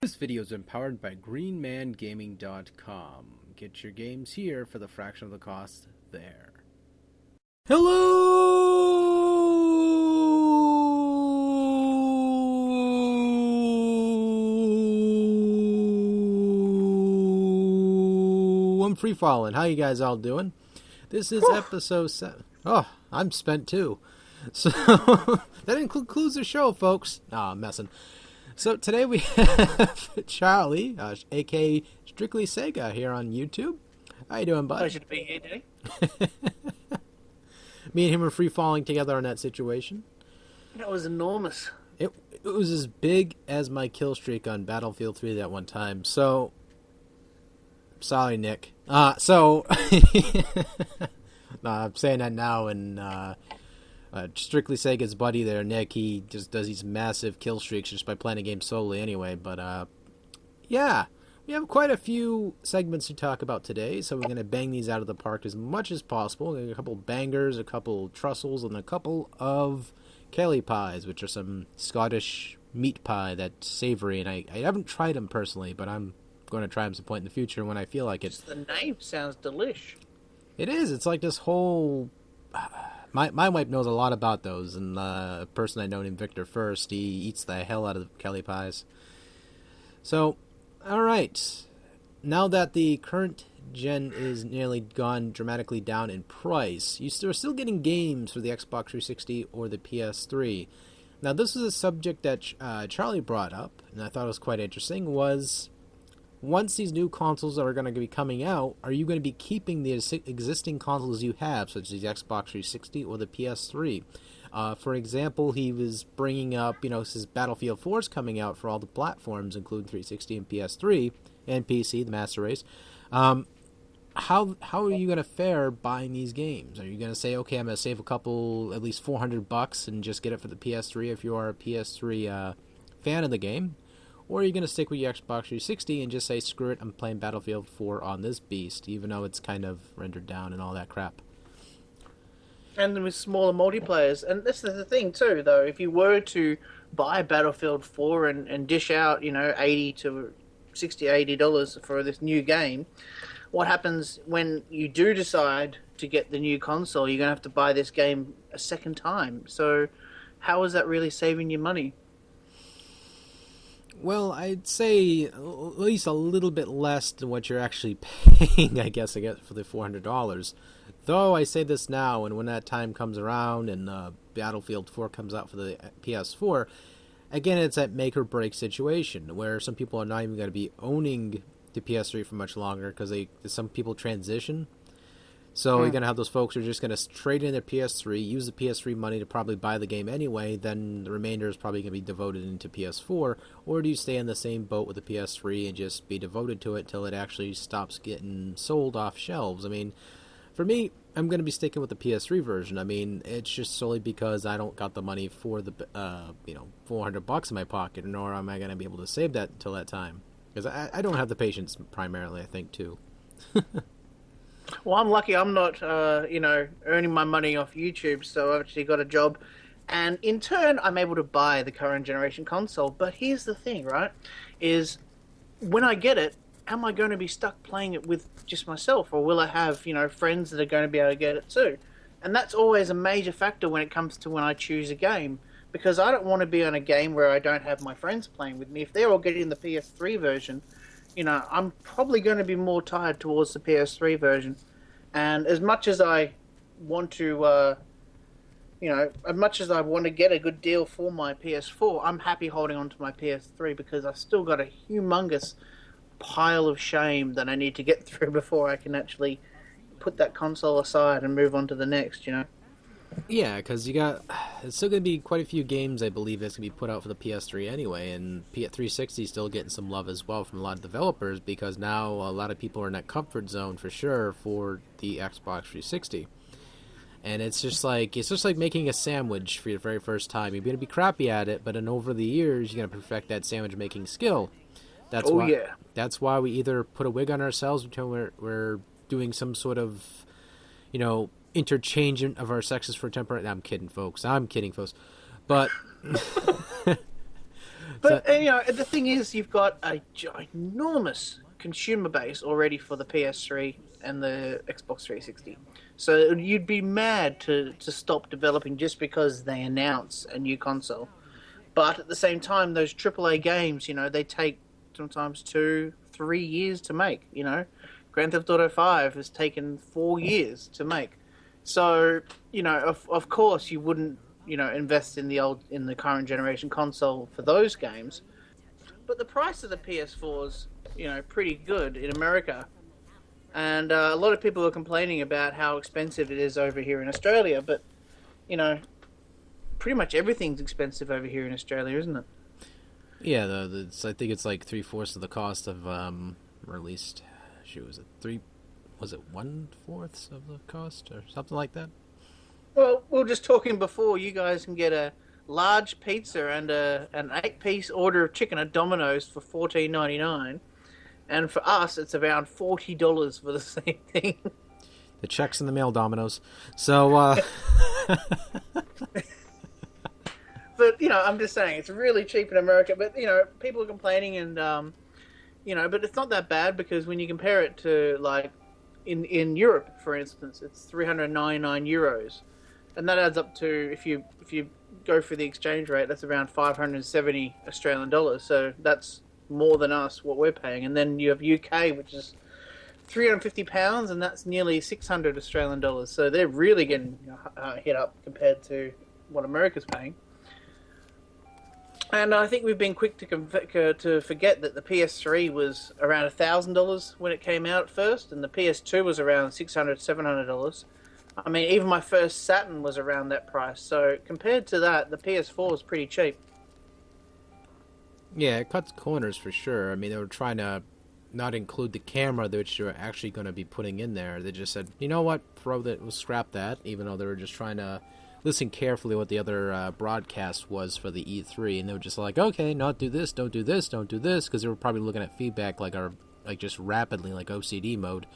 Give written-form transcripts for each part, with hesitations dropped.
This video is empowered by GreenManGaming.com. Get your games here for the fraction of the cost there. Hello! I'm free falling. How you guys all doing? This is episode 7. Oh, I'm spent too. So, that concludes the show, folks. Nah, I'm messing. So today we have Charlie, aka Strictlysega, here on YouTube. How you doing, bud? Pleasure to be here, Daddy. Me and him were free falling together on that situation. That was enormous. It was as big as my kill streak on Battlefield 3 that one time. So, sorry, Nick. No, I'm saying that now, and Strictlysega's buddy there, Nick, he just does these massive kill streaks just by playing the game solely anyway. But, yeah, we have quite a few segments to talk about today, so we're going to bang these out of the park as much as possible. A couple bangers, a couple trussels, and a couple of Kelly pies, which are some Scottish meat pie that's savory, and I haven't tried them personally, but I'm going to try them some point in the future when I feel like it. Just the name sounds delish. It is. It's like this whole... My wife knows a lot about those, and a person I know named Victor First, he eats the hell out of Kelly pies. So, alright. Now that the current gen is nearly gone dramatically down in price, you're still getting games for the Xbox 360 or the PS3. Now, this is a subject that Charlie brought up, and I thought it was quite interesting, was... Once these new consoles are going to be coming out, are you going to be keeping the existing consoles you have, such as the Xbox 360 or the PS3? For example, he was bringing up, since Battlefield 4 is coming out for all the platforms, including 360 and PS3 and PC, the Master Race. How are you going to fare buying these games? Are you going to say, okay, I'm going to save at least $400 and just get it for the PS3 if you are a PS3 fan of the game? Or are you going to stick with your Xbox 360 and just say, screw it, I'm playing Battlefield 4 on this beast, even though it's kind of rendered down and all that crap? And then with smaller multiplayers. And this is the thing, too, though. If you were to buy Battlefield 4 and dish out, $80 to $60, $80 for this new game, what happens when you do decide to get the new console? You're going to have to buy this game a second time. So how is that really saving you money? Well, I'd say at least a little bit less than what you're actually paying, I guess, for the $400. Though I say this now, and when that time comes around and Battlefield 4 comes out for the PS4, again, it's that make-or-break situation, where some people are not even going to be owning the PS3 for much longer, because some people transition. So you're going to have those folks who are just going to trade in their PS3, use the PS3 money to probably buy the game anyway, then the remainder is probably going to be devoted into PS4, or do you stay in the same boat with the PS3 and just be devoted to it till it actually stops getting sold off shelves? I mean, for me, I'm going to be sticking with the PS3 version. I mean, it's just solely because I don't got the money for the, $400 in my pocket, nor am I going to be able to save that until that time. Because I don't have the patience primarily, I think, too. Well, I'm lucky I'm not, earning my money off YouTube, so I've actually got a job. And in turn, I'm able to buy the current generation console. But here's the thing, right, is when I get it, am I going to be stuck playing it with just myself? Or will I have, friends that are going to be able to get it too? And that's always a major factor when it comes to when I choose a game. Because I don't want to be on a game where I don't have my friends playing with me. If they're all getting the PS3 version... I'm probably going to be more tied towards the PS3 version. And as much as I want to, as much as I want to get a good deal for my PS4, I'm happy holding on to my PS3 because I've still got a humongous pile of shame that I need to get through before I can actually put that console aside and move on to the next, Yeah, because it's still going to be quite a few games, I believe, that's going to be put out for the PS3 anyway, and 360 is still getting some love as well from a lot of developers, because now a lot of people are in that comfort zone for sure for the Xbox 360. And it's just like making a sandwich for your very first time. You're going to be crappy at it, but then over the years, you're going to perfect that sandwich making skill. That's why we either put a wig on ourselves until we're doing some sort of, interchange of our sexes for temporary... I'm kidding, folks. But So, But the thing is, you've got a ginormous consumer base already for the PS3 and the Xbox 360. So you'd be mad to stop developing just because they announce a new console. But at the same time, those AAA games, they take sometimes 2-3 years to make. Grand Theft Auto 5 has taken 4 years to make. So, of course you wouldn't, invest in the current generation console for those games. But the price of the PS4's, pretty good in America. And a lot of people are complaining about how expensive it is over here in Australia. But, pretty much everything's expensive over here in Australia, isn't it? yeah, I think it's like 3/4 of the cost of, or at least, was it 1/4 of the cost or something like that? Well, we were just talking before. You guys can get a large pizza and an 8-piece order of chicken at Domino's for $14.99, and for us, it's around $40 for the same thing. The check's in the mail, Domino's. So, But I'm just saying it's really cheap in America. But people are complaining, and but it's not that bad because when you compare it to like in Europe, for instance, it's 399 euros. And that adds up to, if you go for the exchange rate, that's around 570 Australian dollars. So that's more than us, what we're paying. And then you have UK, which is £350, and that's nearly 600 Australian dollars. So they're really getting hit up compared to what America's paying. And I think we've been quick to forget that the PS3 was around $1,000 when it came out at first, and the PS2 was around $600, $700. I mean, even my first Saturn was around that price. So compared to that, the PS4 is pretty cheap. yeah, it cuts corners for sure. I mean, they were trying to not include the camera, which they're actually going to be putting in there. They just said, you know what, we'll scrap that, even though they were just trying to listen carefully what the other broadcast was for the E3, and they were just like, okay, not do this, don't do this, don't do this, because they were probably looking at feedback like just rapidly, like OCD mode,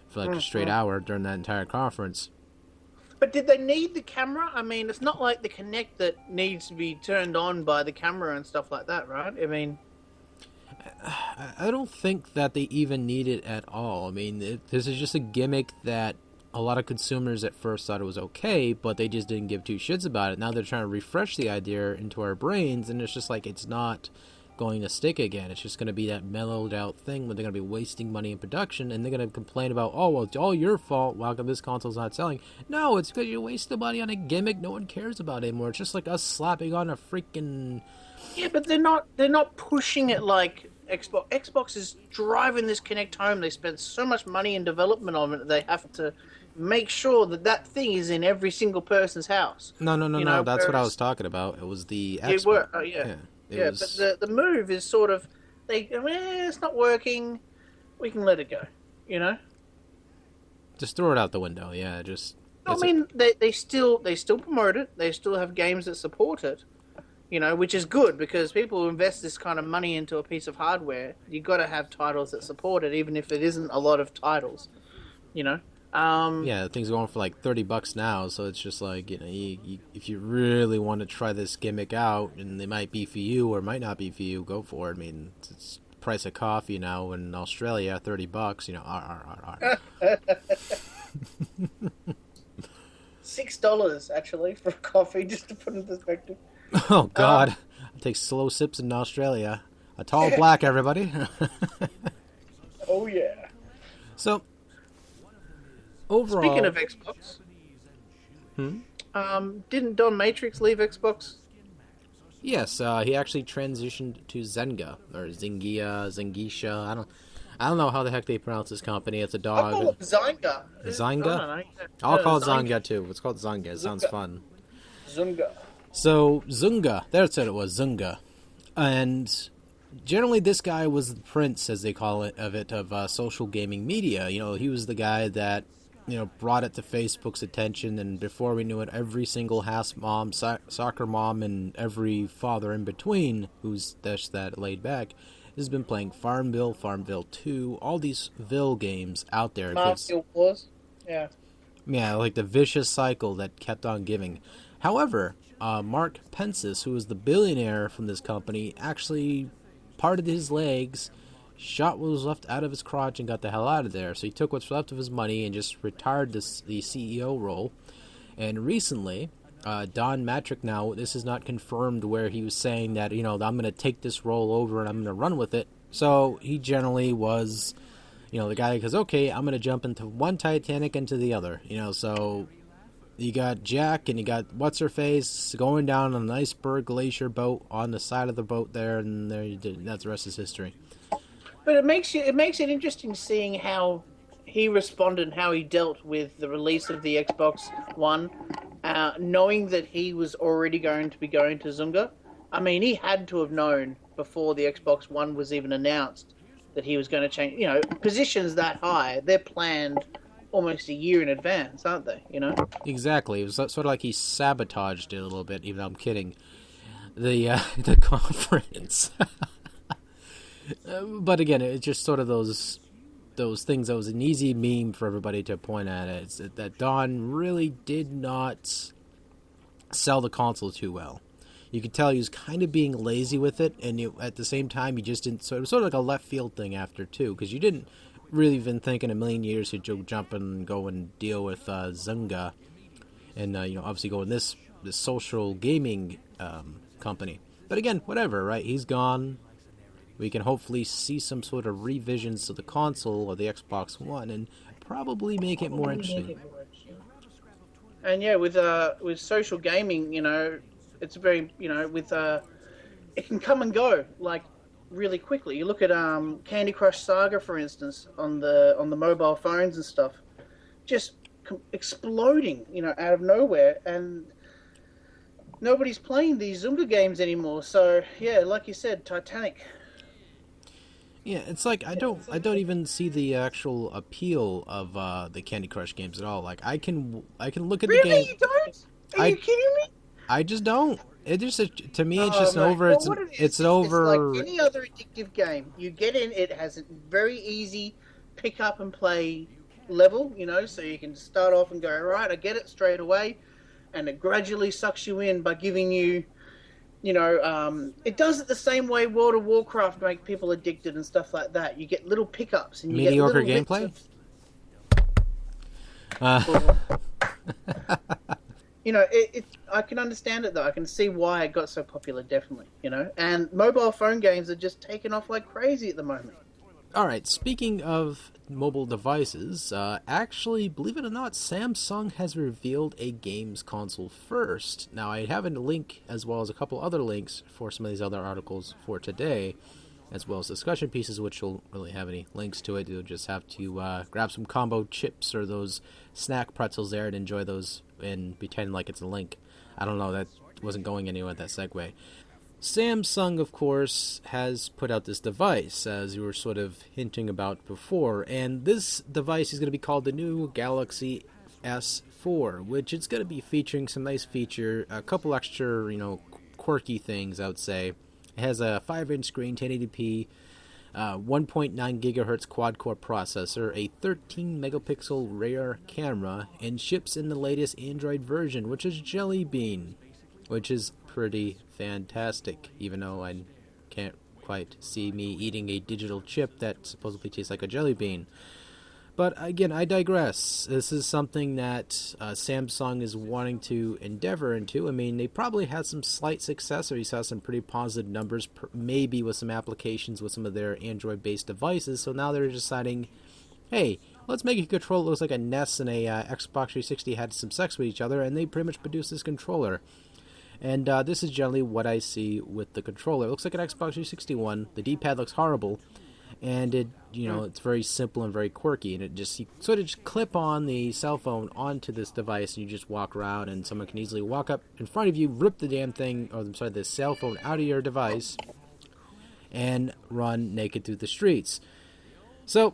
for like a straight hour during that entire conference. But did they need the camera? I mean, it's not like the Kinect that needs to be turned on by the camera and stuff like that, right? I mean, I don't think that they even need it at all. I mean, this is just a gimmick that a lot of consumers at first thought it was okay, but they just didn't give two shits about it. Now they're trying to refresh the idea into our brains, and it's just like it's not going to stick again. It's just going to be that mellowed out thing where they're going to be wasting money in production, and they're going to complain about, oh, well, it's all your fault. Why come this console's not selling? No, it's because you wasted money on a gimmick no one cares about anymore. It's just like us slapping on a freaking... Yeah, but they're not pushing it like Xbox. Xbox is driving this Kinect home. They spend so much money in development of it, they have to make sure that thing is in every single person's house. No. That's what I was talking about. It was the Xbox. But the Move is sort of, it's not working. We can let it go. Just throw it out the window. Yeah, they still promote it. They still have games that support it. Which is good because people who invest this kind of money into a piece of hardware, you got to have titles that support it, even if it isn't a lot of titles. Yeah, things are going for like $30 now, so it's just like, if you really want to try this gimmick out, and it might be for you or might not be for you, go for it. I mean, it's the price of coffee now in Australia, $30. $6 actually for coffee, just to put in perspective. Oh God, I take slow sips in Australia. A tall black, everybody. Oh yeah. So. Overall, speaking of Xbox, didn't Don Matrix leave Xbox? Yes, he actually transitioned to Zynga or Zengisha. I don't know how the heck they pronounce this company. It's a dog. I call it Zynga. Zynga? I'll call it Zynga too. It's called Zynga. It sounds fun. Zynga. So Zynga, that's what it was, Zynga, and generally this guy was the prince, as they call it, of social gaming media. He was the guy that brought it to Facebook's attention, and before we knew it, every single house mom, soccer mom, and every father in between who's just that laid back has been playing Farmville, Farmville 2, all these Ville games out there. Farmville Wars? Yeah. Yeah, like the vicious cycle that kept on giving. However, Mark Pensis, who is the billionaire from this company, actually parted his legs, shot what was left out of his crotch, and got the hell out of there. So he took what's left of his money and just retired the CEO role. And recently, Don Matrick, now, this is not confirmed, where he was saying that, I'm going to take this role over and I'm going to run with it. So he generally was, the guy that goes, okay, I'm going to jump into one Titanic into the other. So you got Jack and you got What's-Her-Face going down on an iceberg glacier boat on the side of the boat there, and there you did. That's the rest is history. But it makes it interesting seeing how he responded, how he dealt with the release of the Xbox One, knowing that he was already going to be going to Zynga. I mean, he had to have known before the Xbox One was even announced that he was going to change. Positions that high, they're planned almost a year in advance, aren't they? Exactly. It was sort of like he sabotaged it a little bit, even though I'm kidding. The conference. But again, it's just sort of those things that was an easy meme for everybody to point at. It's that Don really did not sell the console too well. You could tell he was kind of being lazy with it, and at the same time, he just didn't. So it was sort of like a left field thing after too, because you didn't really even think in a million years he'd jump and go and deal with Zynga, and obviously go in this social gaming company. But again, whatever, right? He's gone. We can hopefully see some sort of revisions to the console or the Xbox One, and probably make it more interesting. And yeah, with social gaming, it's very it can come and go like really quickly. You look at Candy Crush Saga, for instance, on the mobile phones and stuff, just exploding, out of nowhere, and nobody's playing these Zynga games anymore. So yeah, like you said, Titanic. Yeah, it's like I don't even see the actual appeal of the Candy Crush games at all. Like I can look at the game. Really, you don't? Are you kidding me? I just don't. It just to me it's just over. Well, it's over. It's like any other addictive game. You get in, it has a very easy pick up and play level. So you can start off and go, right, I get it straight away, and it gradually sucks you in by giving you. It does it the same way World of Warcraft make people addicted and stuff like that. You get little pickups and you mediocre get gameplay. I can understand it though. I can see why it got so popular, definitely. And mobile phone games are just taking off like crazy at the moment. All right, speaking of mobile devices, actually, believe it or not, Samsung has revealed a games console first. Now, I have a link as well as a couple other links for some of these other articles for today, as well as discussion pieces, which will really have any links to it. You'll just have to grab some combo chips or those snack pretzels there and enjoy those and pretend like it's a link. I don't know, that wasn't going anywhere with that segue. Samsung, of course, has put out this device, as you were sort of hinting about before, and this device is going to be called the new Galaxy S4, which is going to be featuring some nice a couple extra, quirky things, I would say. It has a 5-inch screen, 1080p, 1.9 gigahertz quad-core processor, a 13-megapixel rear camera, and ships in the latest Android version, which is Jelly Bean, which is pretty fantastic, even though I can't quite see me eating a digital chip that supposedly tastes like a jelly bean. But again, I digress. This is something that Samsung is wanting to endeavor into. I mean, they probably had some slight success, or you saw some pretty positive numbers, maybe with some applications with some of their Android-based devices. So now they're deciding, hey, let's make a controller that looks like a NES and a Xbox 360 had some sex with each other, and they pretty much produced this controller. And this is generally what I see with the controller. It looks like an Xbox 360 one. The D-pad looks horrible. And it, it's very simple and very quirky. And you sort of just clip on the cell phone onto this device, and you just walk around, and someone can easily walk up in front of you, rip the damn thing, the cell phone out of your device, and run naked through the streets. So,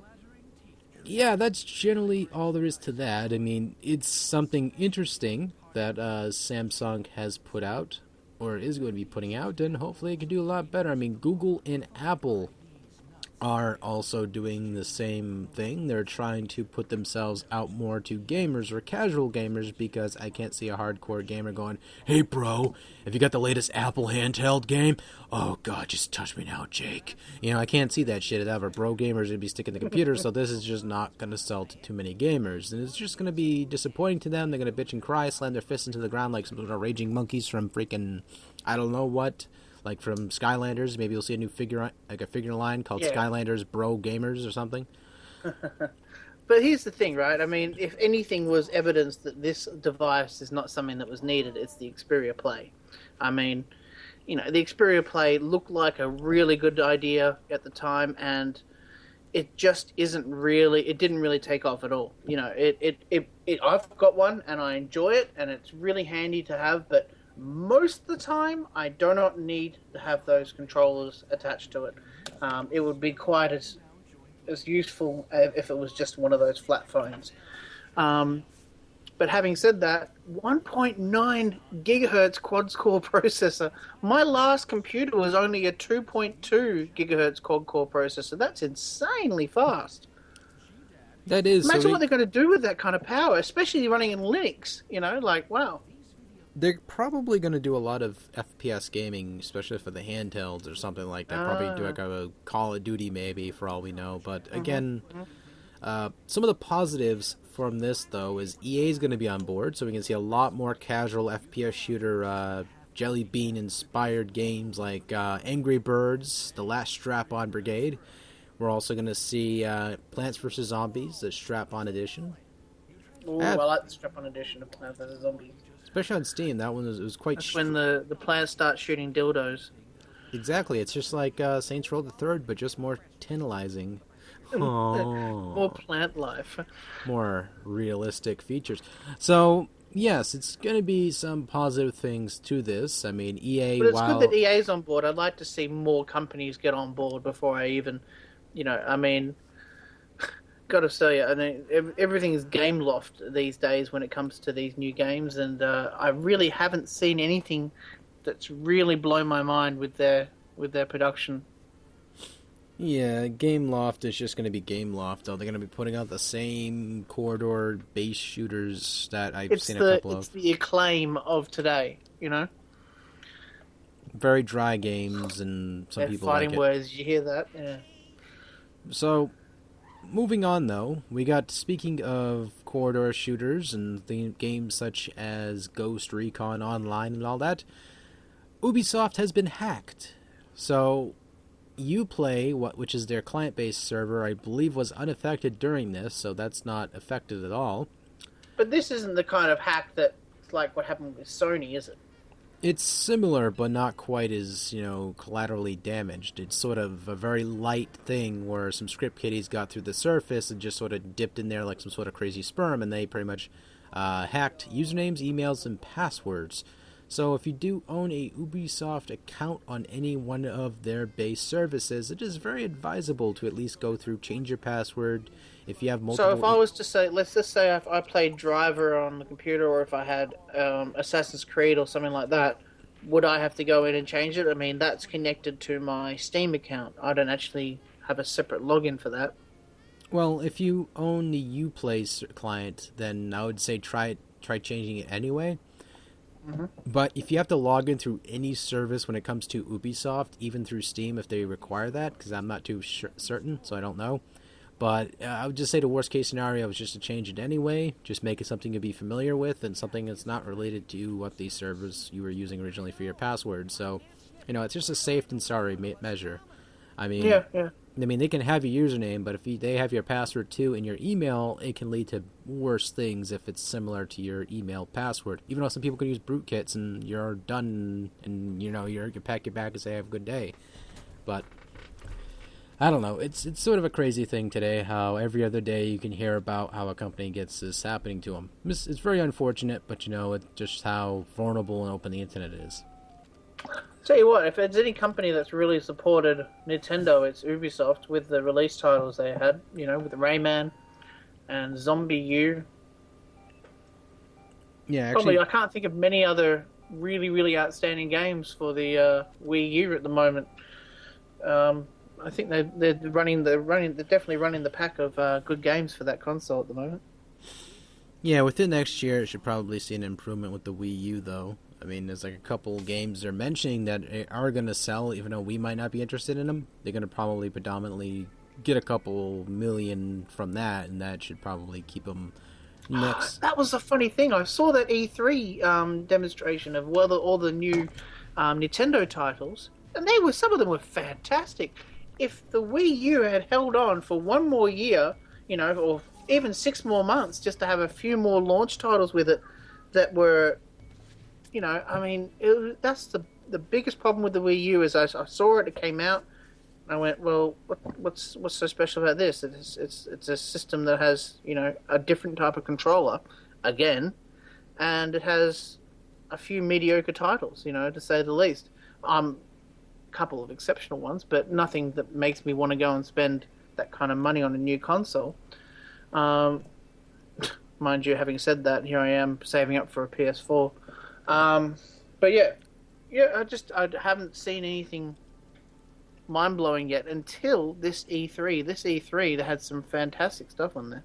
yeah, that's generally all there is to that. I mean, it's something interesting that Samsung has put out, or is going to be putting out, and hopefully it can do a lot better. I mean, Google and Apple are also doing the same thing. They're trying to put themselves out more to gamers or casual gamers, because I can't see a hardcore gamer going, "Hey bro, have you got the latest Apple handheld game? Oh god, just touch me now, Jake." I can't see that shit ever. Bro gamers are going to be sticking to the computer, so this is just not going to sell to too many gamers. And it's just going to be disappointing to them. They're going to bitch and cry, slam their fists into the ground like some sort of raging monkeys from freaking, I don't know what. Like from Skylanders, maybe you'll see a new figure line called Skylanders Bro Gamers or something. But here's the thing, right? I mean, if anything was evidence that this device is not something that was needed, it's the Xperia Play. I mean, the Xperia Play looked like a really good idea at the time, and it just isn't really. It didn't really take off at all. I've got one and I enjoy it, and it's really handy to have, but most of the time, I do not need to have those controllers attached to it. It would be quite as useful if it was just one of those flat phones. But having said that, 1.9 gigahertz quad-core processor. My last computer was only a 2.2 gigahertz quad-core processor. That's insanely fast. That is. Imagine what they're going to do with that kind of power, especially running in Linux. Wow. They're probably going to do a lot of FPS gaming, especially for the handhelds or something like that. Probably do like a Call of Duty maybe, for all we know. But again, some of the positives from this, though, is EA is going to be on board, so we can see a lot more casual FPS shooter, Jelly Bean-inspired games like Angry Birds, The Last Strap-On Brigade. We're also going to see Plants vs. Zombies, the Strap-On Edition. Ooh, I like the Strap-On Edition of Plants vs. Zombies. Especially on Steam, that one was quite... That's when the plants start shooting dildos. Exactly, it's just like Saints Row the Third, but just more tantalizing. More plant life. More realistic features. So, yes, it's going to be some positive things to this. I mean, EA... But it's good that EA's on board. I'd like to see more companies get on board before I even... Gotta tell you, I mean, everything is game loft these days when it comes to these new games, and I really haven't seen anything that's really blown my mind with their production. Yeah, Gameloft is just going to be Gameloft, though. They're going to be putting out the same corridor base shooters that I've seen a couple of. It's the Acclaim of today, Very dry games, and some people like it. Fighting words, you hear that? Yeah. So... moving on, though, we got, speaking of corridor shooters and games such as Ghost Recon Online and all that, Ubisoft has been hacked. So, Uplay, which is their client-based server, I believe was unaffected during this, so that's not affected at all. But this isn't the kind of hack that's like what happened with Sony, is it? It's similar, but not quite as, collaterally damaged. It's sort of a very light thing where some script kiddies got through the surface and just sort of dipped in there like some sort of crazy sperm, and they pretty much hacked usernames, emails, and passwords. So if you do own a Ubisoft account on any one of their base services, it is very advisable to at least go through, change your password. If you have multiple... So if I was to say, let's just say if I played Driver on the computer, or if I had Assassin's Creed or something like that, would I have to go in and change it? I mean, that's connected to my Steam account. I don't actually have a separate login for that. Well, if you own the Uplay client, then I would say try changing it anyway. Mm-hmm. But if you have to log in through any service when it comes to Ubisoft, even through Steam, if they require that, because I'm not too certain, so I don't know. But I would just say the worst case scenario is just to change it anyway. Just make it something to be familiar with and something that's not related to what these servers you were using originally for your password. So, it's just a safe and sorry measure. I mean, yeah. I mean, they can have your username, but if they have your password too in your email, it can lead to worse things if it's similar to your email password. Even though some people can use rootkits and you're done and, you can pack your bag and say, have a good day. But... I don't know. It's sort of a crazy thing today, how every other day you can hear about how a company gets this happening to them. It's very unfortunate, but it's just how vulnerable and open the internet is. Tell you what, if there's any company that's really supported Nintendo, it's Ubisoft with the release titles they had, with Rayman and Zombie U. Yeah, actually... Probably, I can't think of many other really, really outstanding games for the Wii U at the moment. I think they're definitely running the pack of good games for that console at the moment. Yeah, within next year, it should probably see an improvement with the Wii U, though. I mean, there's like a couple games they're mentioning that are going to sell, even though we might not be interested in them. They're going to probably predominantly get a couple million from that, and that should probably keep them next. That was a funny thing. I saw that E3 demonstration of all the new Nintendo titles, and some of them were fantastic. If the Wii U had held on for one more year, or even 6 more months, just to have a few more launch titles with it, that were, I mean, that's the biggest problem with the Wii U. Is I saw it came out, and I went, well, what's so special about this? It's a system that has a different type of controller, again, and it has a few mediocre titles, to say the least. Couple of exceptional ones, but nothing that makes me want to go and spend that kind of money on a new console. Mind you, having said that, here I am saving up for a PS4. But yeah, I haven't seen anything mind-blowing yet until this E3. This E3, they had some fantastic stuff on there.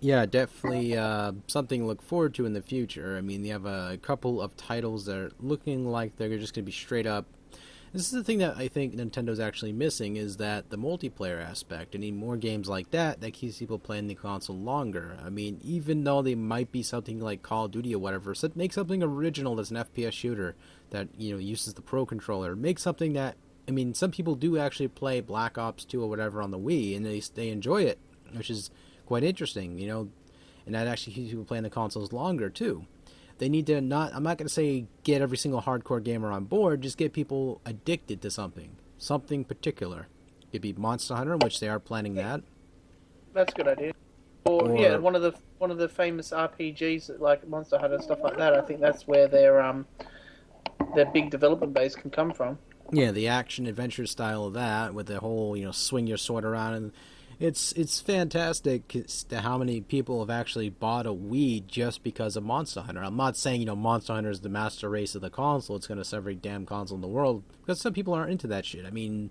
Yeah, definitely something to look forward to in the future. I mean, you have a couple of titles that are looking like they're just going to be straight up. This is the thing that I think Nintendo's actually missing, is that the multiplayer aspect. I need more games like that keeps people playing the console longer. I mean, even though they might be something like Call of Duty or whatever, so make something original that's an FPS shooter that uses the Pro Controller. Make something that, I mean, some people do actually play Black Ops 2 or whatever on the Wii, and they enjoy it, which is quite interesting, and that actually keeps people playing the consoles longer too. They need to I'm not going to say get every single hardcore gamer on board, just get people addicted to something particular. It'd be Monster Hunter, which they are planning that. That's a good idea. Or yeah, one of the famous RPGs like Monster Hunter, stuff like that. I think that's where their big development base can come from. Yeah, the action adventure style of that, with the whole swing your sword around, and it's fantastic to how many people have actually bought a Wii just because of Monster Hunter. I'm not saying Monster Hunter is the master race of the console. It's going to sell every damn console in the world, because some people aren't into that shit. I mean,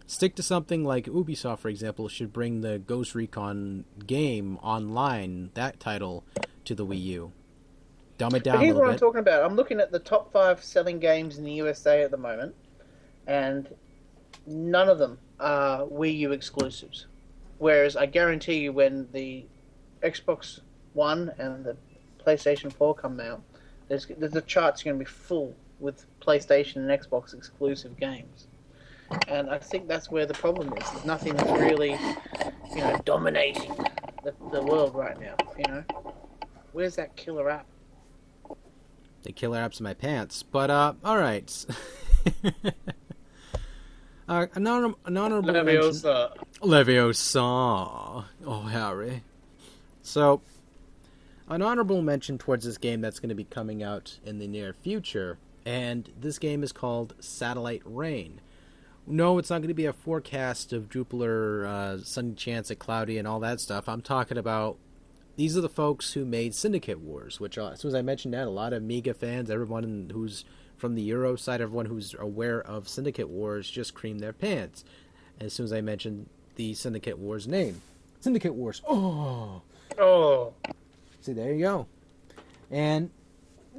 stick to something like Ubisoft, for example, should bring the Ghost Recon game online, that title, to the Wii U. Dumb it down a little bit. But here's what I'm talking about. I'm looking at the top 5 selling games in the USA at the moment, and none of them are Wii U exclusives. Whereas I guarantee you, when the Xbox One and the PlayStation 4 come out, the charts are going to be full with PlayStation and Xbox exclusive games. And I think that's where the problem is. There's nothing that's really, dominating the world right now. Where's that killer app? The killer app's in my pants. But all right. An honorable Leviosa. Leviosa. Oh, Harry. So, an honorable mention towards this game that's going to be coming out in the near future, and this game is called Satellite Rain. No, it's not going to be a forecast of Jupiter, sunny chance at cloudy and all that stuff. I'm talking about, these are the folks who made Syndicate Wars, which, as soon as I mentioned that, a lot of Amiga fans, everyone who's from the Euro side, everyone who's aware of Syndicate Wars just creamed their pants as soon as I mentioned the Syndicate Wars name. Syndicate Wars. Oh. See, there you go. And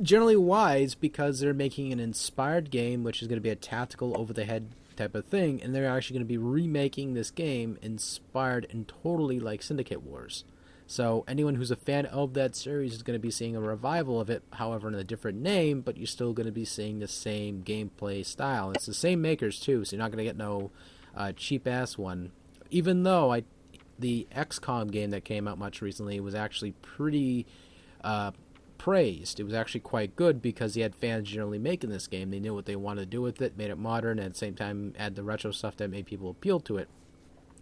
generally wise, because they're making an inspired game, which is going to be a tactical over-the-head type of thing, and they're actually going to be remaking this game inspired and totally like Syndicate Wars. So anyone who's a fan of that series is going to be seeing a revival of it, however in a different name, but you're still going to be seeing the same gameplay style. It's the same makers too, so you're not going to get no cheap-ass one. Even though the XCOM game that came out much recently was actually pretty praised. It was actually quite good because you had fans generally making this game. They knew what they wanted to do with it, made it modern, and at the same time add the retro stuff that made people appeal to it.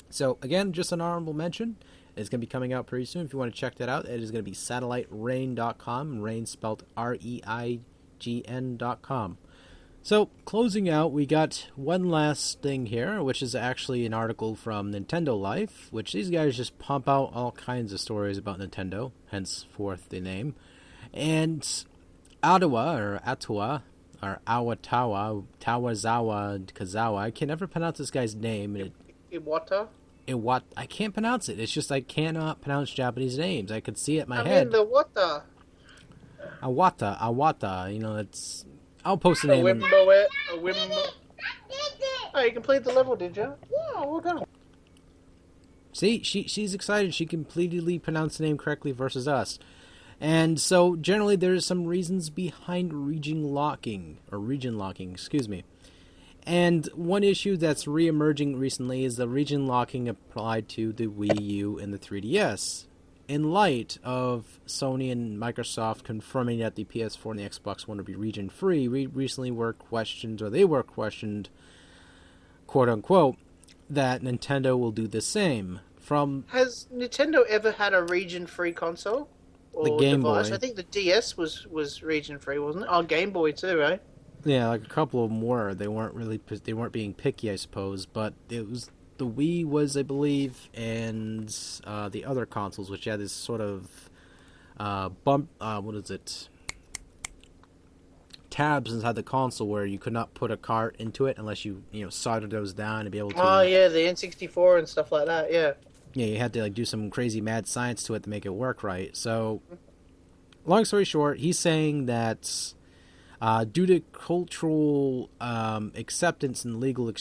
So again, just an honorable mention. It's going to be coming out pretty soon. If you want to check that out, it is going to be satelliterain.com. Rain spelled REIGN.com. So, closing out, we got one last thing here, which is actually an article from Nintendo Life, which these guys just pump out all kinds of stories about Nintendo, henceforth the name. And Ottawa, or Tawazawa Kazawa. I can never pronounce this guy's name. Iwata? I can't pronounce it. It's just I cannot pronounce Japanese names. I could see it in my I head. mean, the Wata. Awata. You know, it's. I'll post the A name. Wimbo. Oh, you completed the level, did you? Yeah, well done. See, she's excited. She completely pronounced the name correctly versus us. And so, generally, there's some reasons behind region locking, excuse me. And one issue that's re-emerging recently is the region locking applied to the Wii U and the 3DS. In light of Sony and Microsoft confirming that the PS4 and the Xbox One would be region-free, we recently were questioned, quote-unquote, that Nintendo will do the same. Has Nintendo ever had a region-free console? Or the Game device? Boy. I think the DS was region-free, wasn't it? Oh, Game Boy too, right? Yeah, like a couple of them were. They weren't being picky, I suppose, but it was the Wii was, I believe, and the other consoles, which had this sort of tabs inside the console where you could not put a cart into it unless you soldered those down to be able to. Oh yeah, the N64 and stuff like that. Yeah. Yeah, you had to like do some crazy mad science to it to make it work right. So, long story short, he's saying that due to cultural acceptance and legal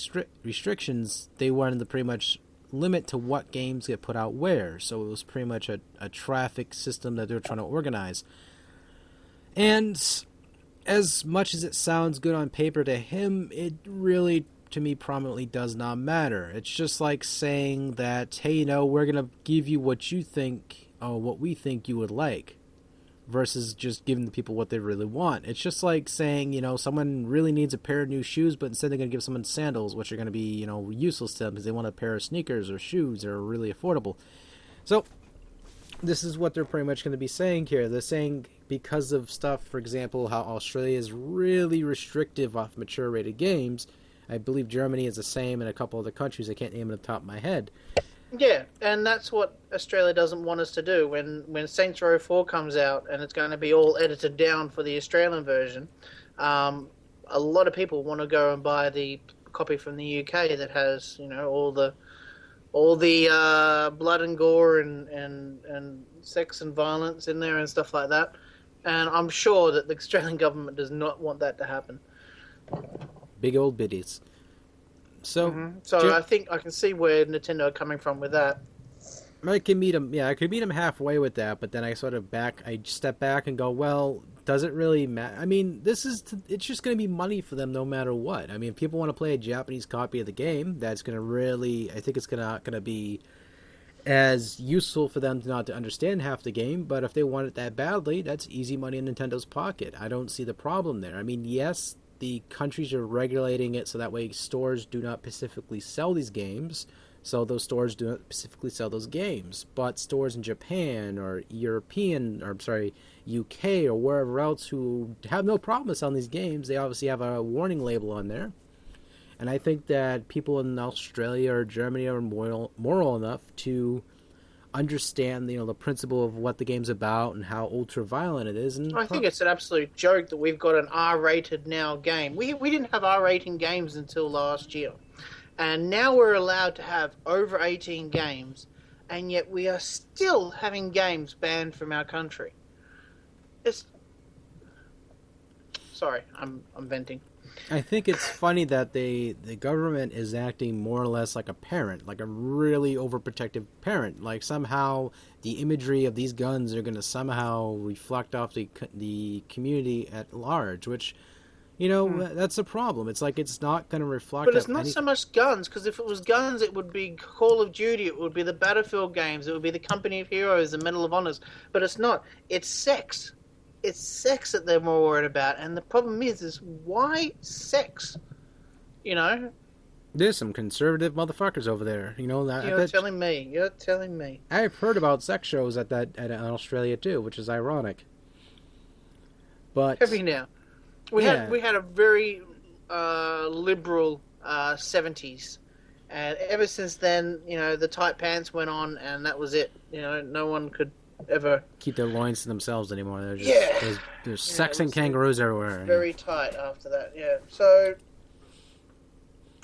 restrictions, they wanted to pretty much limit to what games get put out where. So it was pretty much a traffic system that they're trying to organize. And as much as it sounds good on paper to him, it really, to me, prominently does not matter. It's just like saying that, hey, we're going to give you what you think, or what we think you would like, versus just giving the people what they really want. It's just like saying, someone really needs a pair of new shoes, but instead they're going to give someone sandals, which are going to be, useless to them because they want a pair of sneakers or shoes that are really affordable. So, this is what they're pretty much going to be saying here. They're saying because of stuff, for example, how Australia is really restrictive off mature rated games. I believe Germany is the same, and a couple other countries I can't name on the top of my head. Yeah, and that's what Australia doesn't want us to do. When Saints Row 4 comes out and it's going to be all edited down for the Australian version, a lot of people want to go and buy the copy from the UK that has all the blood and gore and sex and violence in there and stuff like that. And I'm sure that the Australian government does not want that to happen. Big old biddies. So, I think I can see where Nintendo are coming from with that. I could meet him halfway with that, but then I step back and go, well, does it really matter? I mean, it's just going to be money for them no matter what. I mean, if people want to play a Japanese copy of the game, that's going to really, I think it's not going to be as useful for them not to understand half the game, but if they want it that badly, that's easy money in Nintendo's pocket. I don't see the problem there. I mean, yes, the countries are regulating it so that way stores do not specifically sell these games, so those stores do not specifically sell those games. But stores in Japan or UK or wherever else who have no problem with selling these games, they obviously have a warning label on there. And I think that people in Australia or Germany are moral enough to understand, the principle of what the game's about and how ultra violent it is. And I think it's an absolute joke that we've got an R-rated now game. We didn't have R-rated games until last year, and now we're allowed to have over 18 games, and yet we are still having games banned from our country. Sorry, I'm venting. I think it's funny that the government is acting more or less like a parent, like a really overprotective parent. Like somehow the imagery of these guns are going to somehow reflect off the community at large, which, that's a problem. It's like it's not going to reflect. But it's not so much guns, because if it was guns, it would be Call of Duty, it would be the Battlefield games, it would be the Company of Heroes, the Medal of Honors. But it's not. It's sex. It's sex that they're more worried about, and the problem is why sex? There's some conservative motherfuckers over there. You're telling me. I've heard about sex shows at Australia too, which is ironic. But heavy now. We had a very liberal 70s, and ever since then, the tight pants went on, and that was it. No one could ever. keep their loins to themselves anymore. They're just Yeah. there's Yeah, sexing kangaroos everywhere. Very tight after that, yeah. So,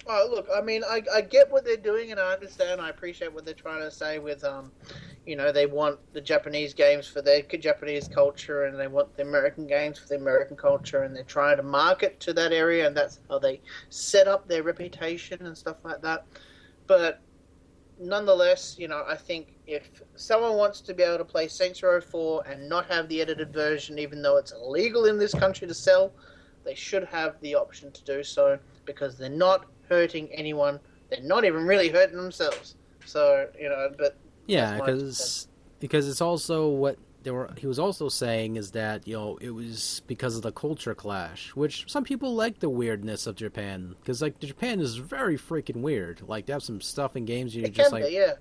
oh, look, I mean, I get what they're doing, and I understand. I appreciate what they're trying to say with, they want the Japanese games for their Japanese culture, and they want the American games for the American culture, and they're trying to market to that area, and that's how they set up their reputation and stuff like that. But nonetheless, I think if someone wants to be able to play Saints Row 4 and not have the edited version, even though it's illegal in this country to sell, they should have the option to do so, because they're not hurting anyone. They're not even really hurting themselves. So, but yeah, because it's also what he was also saying is that it was because of the culture clash, which some people like the weirdness of Japan, because like Japan is very freaking weird. Like they have some stuff in games you're just like, yeah.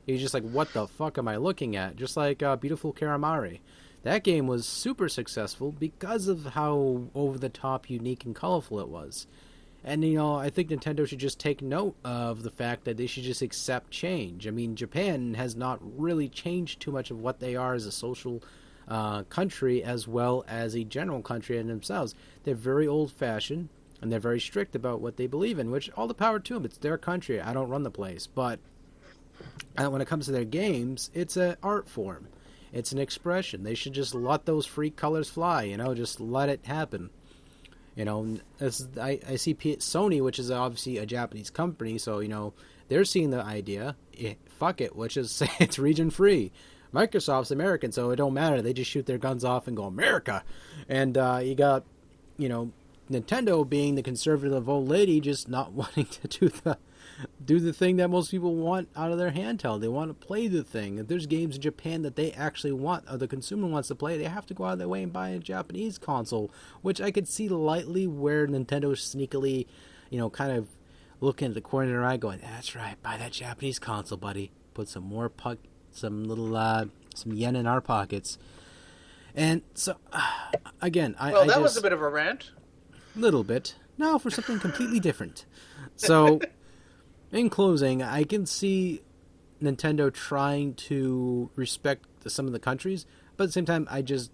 You're just like, what the fuck am I looking at? Just like Beautiful Karamari. That game was super successful because of how over the top, unique, and colorful it was. And, I think Nintendo should just take note of the fact that they should just accept change. I mean, Japan has not really changed too much of what they are as a social country as well as a general country in themselves. They're very old-fashioned, and they're very strict about what they believe in, which all the power to them. It's their country. I don't run the place. But when it comes to their games, it's an art form. It's an expression. They should just let those freak colors fly, just let it happen. I see Sony, which is obviously a Japanese company, so, they're seeing the idea. Fuck it, let's just say it's region free. Microsoft's American, so it don't matter. They just shoot their guns off and go, America! And you got, Nintendo being the conservative old lady, just not wanting to do the thing that most people want out of their handheld. They want to play the thing. If there's games in Japan that they actually want, or the consumer wants to play, they have to go out of their way and buy a Japanese console, which I could see lightly where Nintendo sneakily, kind of looking at the corner of their eye going, that's right, buy that Japanese console, buddy. Put some more some yen in our pockets. And so, again, that was a bit of a rant. Little bit. Now for something completely different. So, in closing, I can see Nintendo trying to respect some of the countries, but at the same time, I just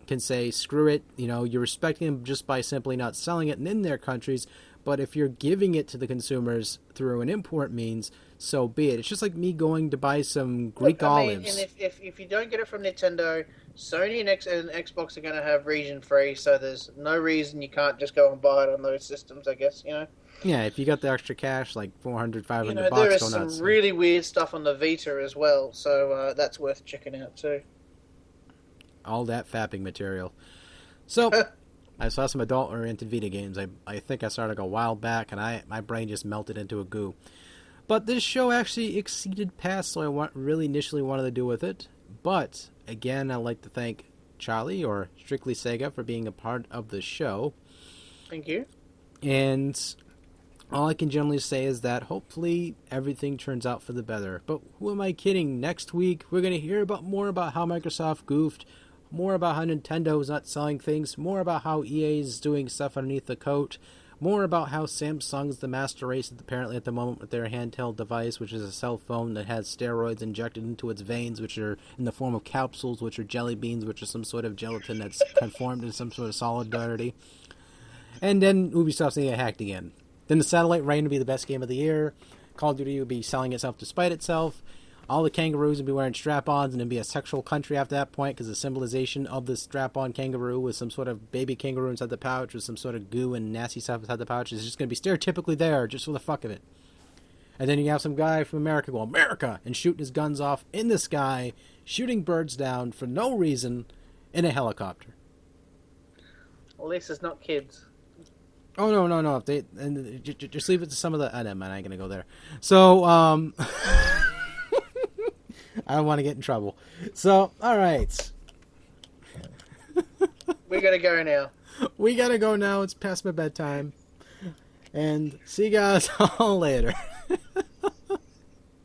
can say, screw it. You're respecting them just by simply not selling it in their countries, but if you're giving it to the consumers through an import means, so be it. It's just like me going to buy some Greek olives. And if you don't get it from Nintendo, Sony and Xbox are going to have region free, so there's no reason you can't just go and buy it on those systems, I guess, Yeah, if you got the extra cash, like $400, $500 bucks, there is go nuts. some really weird stuff on the Vita as well, so that's worth checking out too. All that fapping material. So, I saw some adult-oriented Vita games. I think I started a while back, and my brain just melted into a goo. But this show actually exceeded past what I really initially wanted to do with it. But, again, I'd like to thank Charlie, or Strictlysega, for being a part of the show. Thank you. And all I can generally say is that hopefully everything turns out for the better. But who am I kidding? Next week, we're going to hear more about how Microsoft goofed, more about how Nintendo is not selling things, more about how EA is doing stuff underneath the coat, more about how Samsung's the master race apparently at the moment with their handheld device, which is a cell phone that has steroids injected into its veins, which are in the form of capsules, which are jelly beans, which are some sort of gelatin that's conformed into some sort of solidarity. And then Ubisoft's going to get hacked again. Then the Satellite Reign will be the best game of the year. Call of Duty will be selling itself despite itself. All the kangaroos will be wearing strap-ons, and it'll be a sexual country after that point, because the symbolization of the strap-on kangaroo with some sort of baby kangaroo inside the pouch with some sort of goo and nasty stuff inside the pouch is just going to be stereotypically there, just for the fuck of it. And then you have some guy from America go, America! And shooting his guns off in the sky, shooting birds down for no reason in a helicopter. Well, at least it's not kids. Oh, no. If they just leave it to some of the... I ain't going to go there. So, I don't want to get in trouble. So, all right. We got to go now. We got to go now. It's past my bedtime. And see you guys all later.